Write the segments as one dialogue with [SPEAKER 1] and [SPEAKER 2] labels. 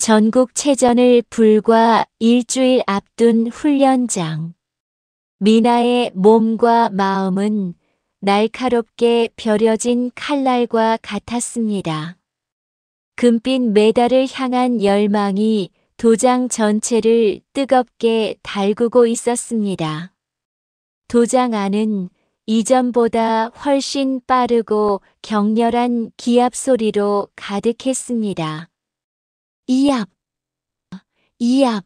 [SPEAKER 1] 전국체전을 불과 일주일 앞둔 훈련장. 미나의 몸과 마음은 날카롭게 벼려진 칼날과 같았습니다. 금빛 메달을 향한 열망이 도장 전체를 뜨겁게 달구고 있었습니다. 도장 안은 이전보다 훨씬 빠르고 격렬한 기합 소리로 가득했습니다. 이압, 이압.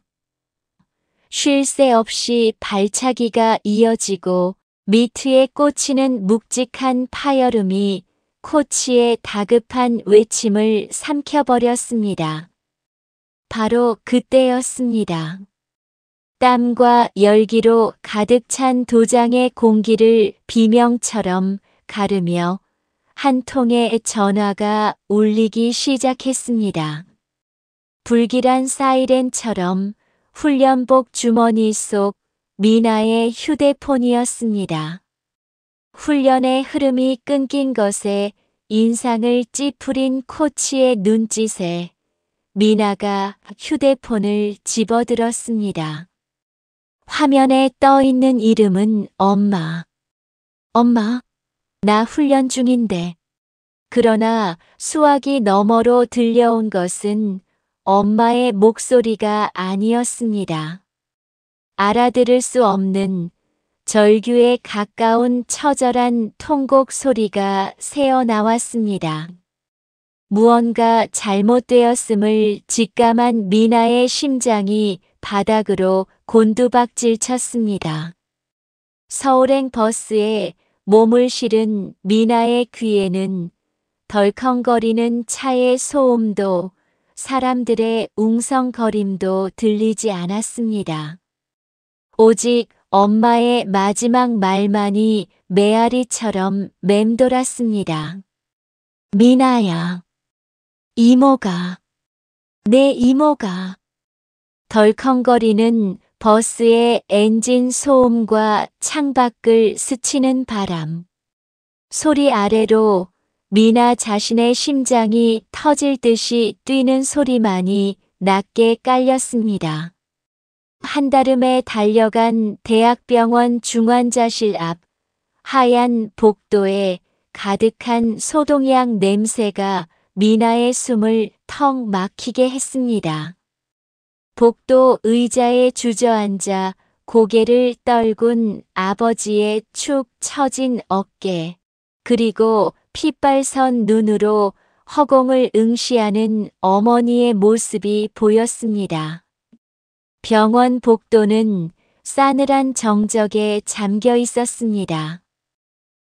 [SPEAKER 1] 쉴 새 없이 발차기가 이어지고 미트에 꽂히는 묵직한 파열음이 코치의 다급한 외침을 삼켜버렸습니다. 바로 그때였습니다. 땀과 열기로 가득 찬 도장의 공기를 비명처럼 가르며 한 통의 전화가 울리기 시작했습니다. 불길한 사이렌처럼 훈련복 주머니 속 미나의 휴대폰이었습니다. 훈련의 흐름이 끊긴 것에 인상을 찌푸린 코치의 눈짓에 미나가 휴대폰을 집어들었습니다. 화면에 떠 있는 이름은 엄마. 엄마, 나 훈련 중인데. 그러나 수화기 너머로 들려온 것은 엄마의 목소리가 아니었습니다. 알아들을 수 없는 절규에 가까운 처절한 통곡 소리가 새어나왔습니다. 무언가 잘못되었음을 직감한 미나의 심장이 바닥으로 곤두박질 쳤습니다. 서울행 버스에 몸을 실은 미나의 귀에는 덜컹거리는 차의 소음도 사람들의 웅성거림도 들리지 않았습니다. 오직 엄마의 마지막 말만이 메아리처럼 맴돌았습니다. 미나야, 이모가, 내 이모가. 덜컹거리는 버스의 엔진 소음과 창밖을 스치는 바람. 소리 아래로 미나 자신의 심장이 터질 듯이 뛰는 소리만이 낮게 깔렸습니다. 한달음에 달려간 대학병원 중환자실 앞 하얀 복도에 가득한 소독약 냄새가 미나의 숨을 턱 막히게 했습니다. 복도 의자에 주저앉아 고개를 떨군 아버지의 축 처진 어깨, 그리고 핏발선 눈으로 허공을 응시하는 어머니의 모습이 보였습니다. 병원 복도는 싸늘한 정적에 잠겨 있었습니다.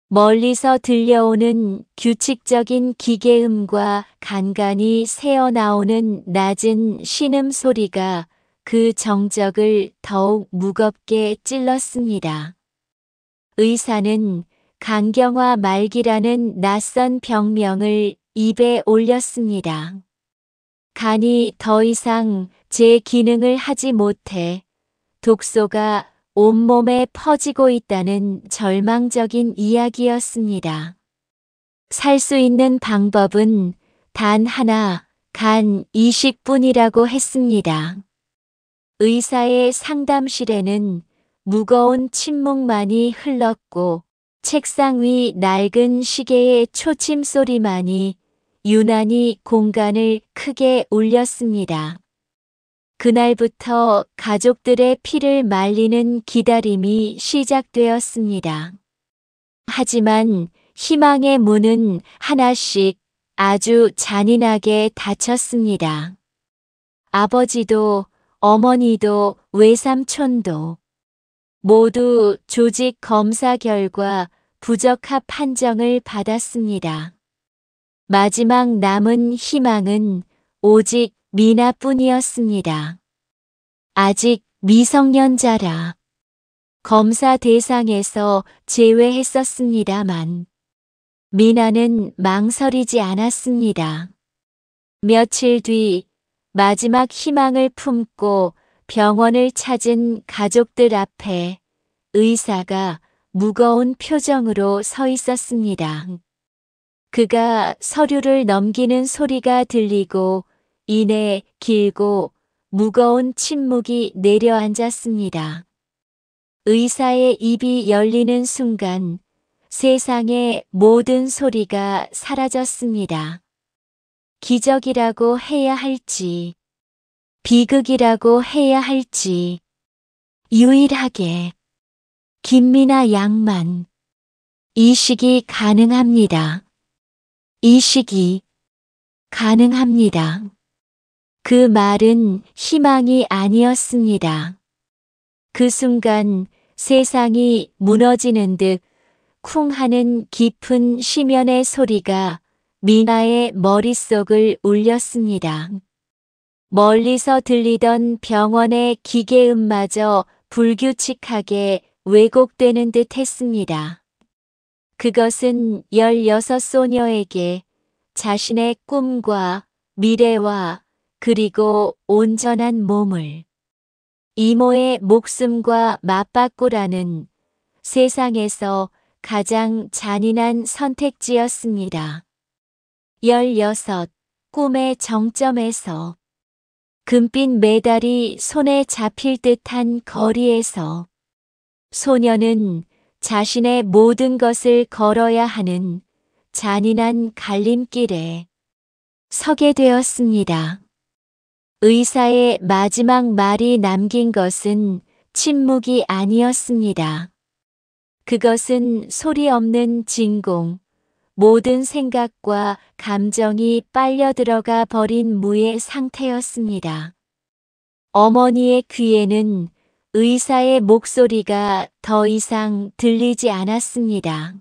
[SPEAKER 1] 멀리서 들려오는 규칙적인 기계음과 간간이 새어나오는 낮은 신음 소리가 그 정적을 더욱 무겁게 찔렀습니다. 의사는 간경화 말기라는 낯선 병명을 입에 올렸습니다. 간이 더 이상 제 기능을 하지 못해 독소가 온몸에 퍼지고 있다는 절망적인 이야기였습니다. 살 수 있는 방법은 단 하나, 간 이식뿐이라고 했습니다. 의사의 상담실에는 무거운 침묵만이 흘렀고 책상 위 낡은 시계의 초침 소리만이 유난히 공간을 크게 울렸습니다. 그날부터 가족들의 피를 말리는 기다림이 시작되었습니다. 하지만 희망의 문은 하나씩 아주 잔인하게 닫혔습니다. 아버지도 어머니도 외삼촌도 모두 조직 검사 결과 부적합 판정을 받았습니다. 마지막 남은 희망은 오직 미나뿐이었습니다. 아직 미성년자라 검사 대상에서 제외했었습니다만 미나는 망설이지 않았습니다. 며칠 뒤 마지막 희망을 품고 병원을 찾은 가족들 앞에 의사가 무거운 표정으로 서 있었습니다. 그가 서류를 넘기는 소리가 들리고 이내 길고 무거운 침묵이 내려앉았습니다. 의사의 입이 열리는 순간 세상의 모든 소리가 사라졌습니다. 기적이라고 해야 할지, 비극이라고 해야 할지, 유일하게 김미나 양만 이식이 가능합니다. 이식이 가능합니다. 그 말은 희망이 아니었습니다. 그 순간 세상이 무너지는 듯 쿵 하는 깊은 심연의 소리가 미나의 머릿속을 울렸습니다. 멀리서 들리던 병원의 기계음마저 불규칙하게 왜곡되는 듯 했습니다. 그것은 16소녀에게 자신의 꿈과 미래와 그리고 온전한 몸을 이모의 목숨과 맞바꾸라는 세상에서 가장 잔인한 선택지였습니다. 16 꿈의 정점에서 금빛 메달이 손에 잡힐 듯한 거리에서 소녀는 자신의 모든 것을 걸어야 하는 잔인한 갈림길에 서게 되었습니다. 의사의 마지막 말이 남긴 것은 침묵이 아니었습니다. 그것은 소리 없는 진공, 모든 생각과 감정이 빨려 들어가 버린 무의 상태였습니다. 어머니의 귀에는 의사의 목소리가 더 이상 들리지 않았습니다.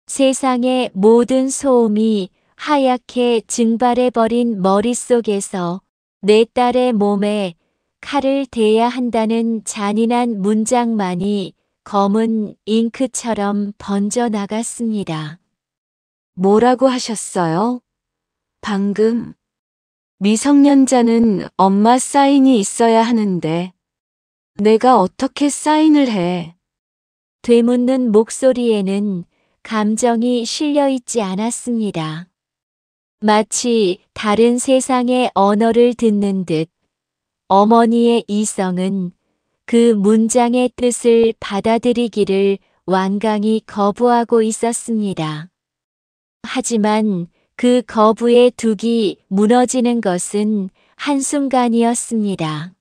[SPEAKER 1] 세상의 모든 소음이 하얗게 증발해버린 머릿속에서 내 딸의 몸에 칼을 대야 한다는 잔인한 문장만이 검은 잉크처럼 번져나갔습니다.
[SPEAKER 2] 뭐라고 하셨어요? 방금. 미성년자는 엄마 사인이 있어야 하는데 내가 어떻게 사인을 해?
[SPEAKER 1] 되묻는 목소리에는 감정이 실려 있지 않았습니다. 마치 다른 세상의 언어를 듣는 듯 어머니의 이성은 그 문장의 뜻을 받아들이기를 완강히 거부하고 있었습니다. 하지만 그 거부의 둑이 무너지는 것은 한순간이었습니다.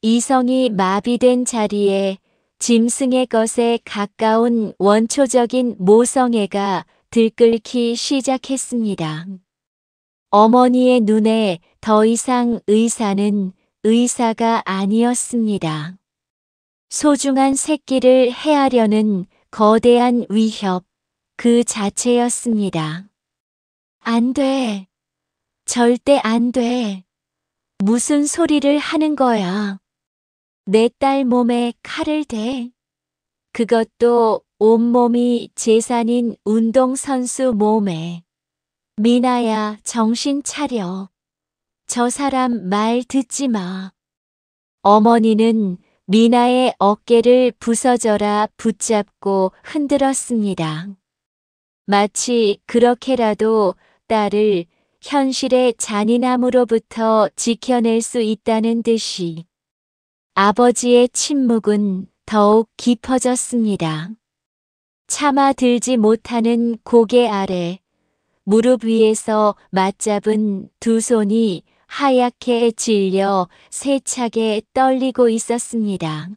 [SPEAKER 1] 이성이 마비된 자리에 짐승의 것에 가까운 원초적인 모성애가 들끓기 시작했습니다. 어머니의 눈에 더 이상 의사는 의사가 아니었습니다. 소중한 새끼를 해하려는 거대한 위협 그 자체였습니다. 안 돼. 절대 안 돼. 무슨 소리를 하는 거야. 내 딸 몸에 칼을 대. 그것도 온몸이 재산인 운동선수 몸에. 미나야, 정신 차려. 저 사람 말 듣지 마. 어머니는 미나의 어깨를 부서져라 붙잡고 흔들었습니다. 마치 그렇게라도 딸을 현실의 잔인함으로부터 지켜낼 수 있다는 듯이 아버지의 침묵은 더욱 깊어졌습니다. 참아들지 못하는 고개 아래 무릎 위에서 맞잡은 두 손이 하얗게 질려 세차게 떨리고 있었습니다.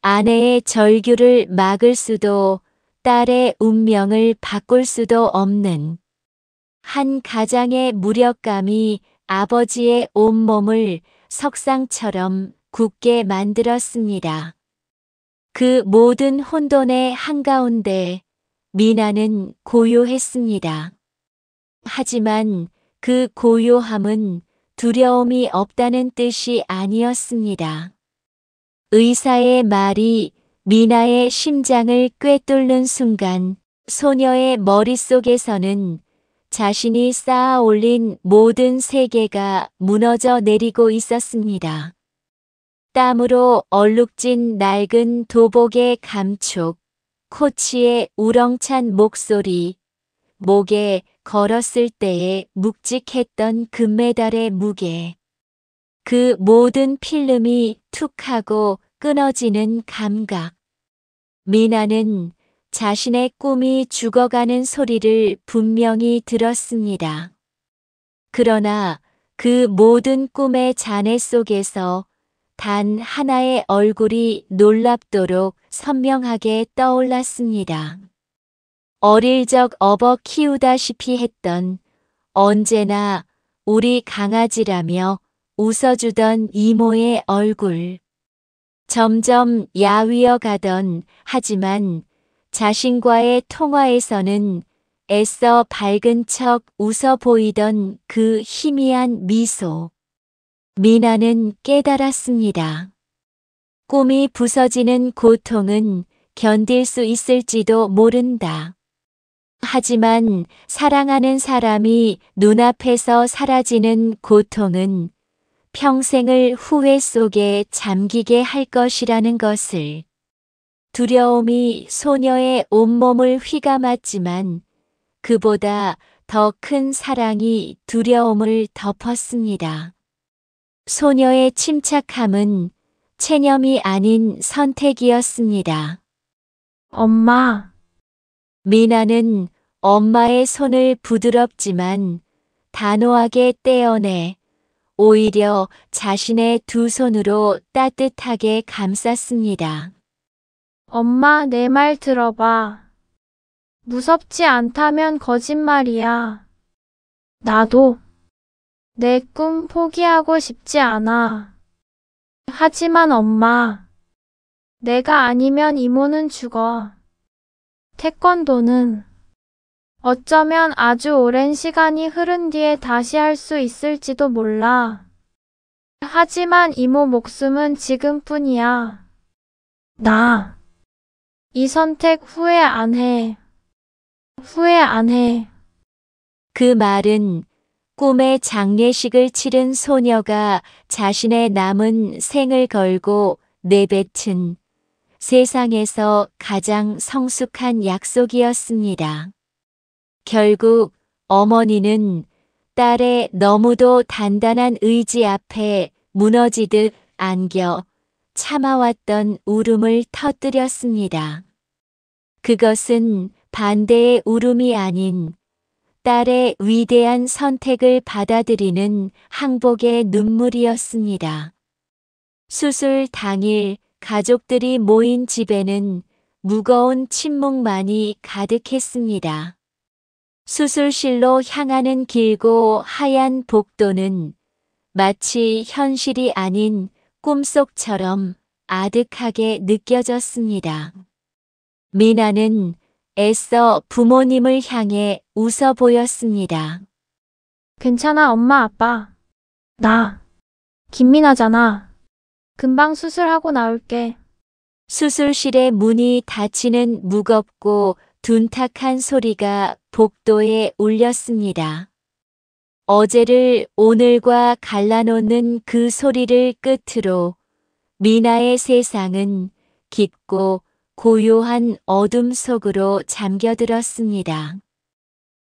[SPEAKER 1] 아내의 절규를 막을 수도 딸의 운명을 바꿀 수도 없는 한 가장의 무력감이 아버지의 온몸을 석상처럼 굳게 만들었습니다. 그 모든 혼돈의 한가운데 미나는 고요했습니다. 하지만 그 고요함은 두려움이 없다는 뜻이 아니었습니다. 의사의 말이 미나의 심장을 꿰뚫는 순간 소녀의 머릿속에서는 자신이 쌓아 올린 모든 세계가 무너져 내리고 있었습니다. 땀으로 얼룩진 낡은 도복의 감촉, 코치의 우렁찬 목소리, 목에 걸었을 때의 묵직했던 금메달의 무게. 그 모든 필름이 툭 하고 끊어지는 감각. 미나는 자신의 꿈이 죽어가는 소리를 분명히 들었습니다. 그러나 그 모든 꿈의 잔해 속에서 단 하나의 얼굴이 놀랍도록 선명하게 떠올랐습니다. 어릴 적 업어 키우다시피 했던 언제나 우리 강아지라며 웃어주던 이모의 얼굴. 점점 야위어 가던 하지만 자신과의 통화에서는 애써 밝은 척 웃어 보이던 그 희미한 미소. 미나는 깨달았습니다. 꿈이 부서지는 고통은 견딜 수 있을지도 모른다. 하지만 사랑하는 사람이 눈앞에서 사라지는 고통은 평생을 후회 속에 잠기게 할 것이라는 것을. 두려움이 소녀의 온몸을 휘감았지만 그보다 더 큰 사랑이 두려움을 덮었습니다. 소녀의 침착함은 체념이 아닌 선택이었습니다.
[SPEAKER 3] 엄마,
[SPEAKER 1] 미나는 엄마의 손을 부드럽지만 단호하게 떼어내 오히려 자신의 두 손으로 따뜻하게 감쌌습니다.
[SPEAKER 3] 엄마, 내 말 들어봐. 무섭지 않다면 거짓말이야. 나도 내 꿈 포기하고 싶지 않아. 하지만 엄마, 내가 아니면 이모는 죽어. 태권도는 어쩌면 아주 오랜 시간이 흐른 뒤에 다시 할 수 있을지도 몰라. 하지만 이모 목숨은 지금뿐이야. 나 이 선택 후회 안 해. 후회 안 해.
[SPEAKER 1] 그 말은 꿈의 장례식을 치른 소녀가 자신의 남은 생을 걸고 내뱉은 세상에서 가장 성숙한 약속이었습니다. 결국 어머니는 딸의 너무도 단단한 의지 앞에 무너지듯 안겨 참아왔던 울음을 터뜨렸습니다. 그것은 반대의 울음이 아닌 딸의 위대한 선택을 받아들이는 항복의 눈물이었습니다. 수술 당일 가족들이 모인 집에는 무거운 침묵만이 가득했습니다. 수술실로 향하는 길고 하얀 복도는 마치 현실이 아닌 꿈속처럼 아득하게 느껴졌습니다. 미나는 애써 부모님을 향해 웃어 보였습니다.
[SPEAKER 3] 괜찮아, 엄마, 아빠. 나 김미나잖아. 금방 수술하고 나올게.
[SPEAKER 1] 수술실의 문이 닫히는 무겁고 둔탁한 소리가 복도에 울렸습니다. 어제를 오늘과 갈라놓는 그 소리를 끝으로 미나의 세상은 깊고 고요한 어둠 속으로 잠겨들었습니다.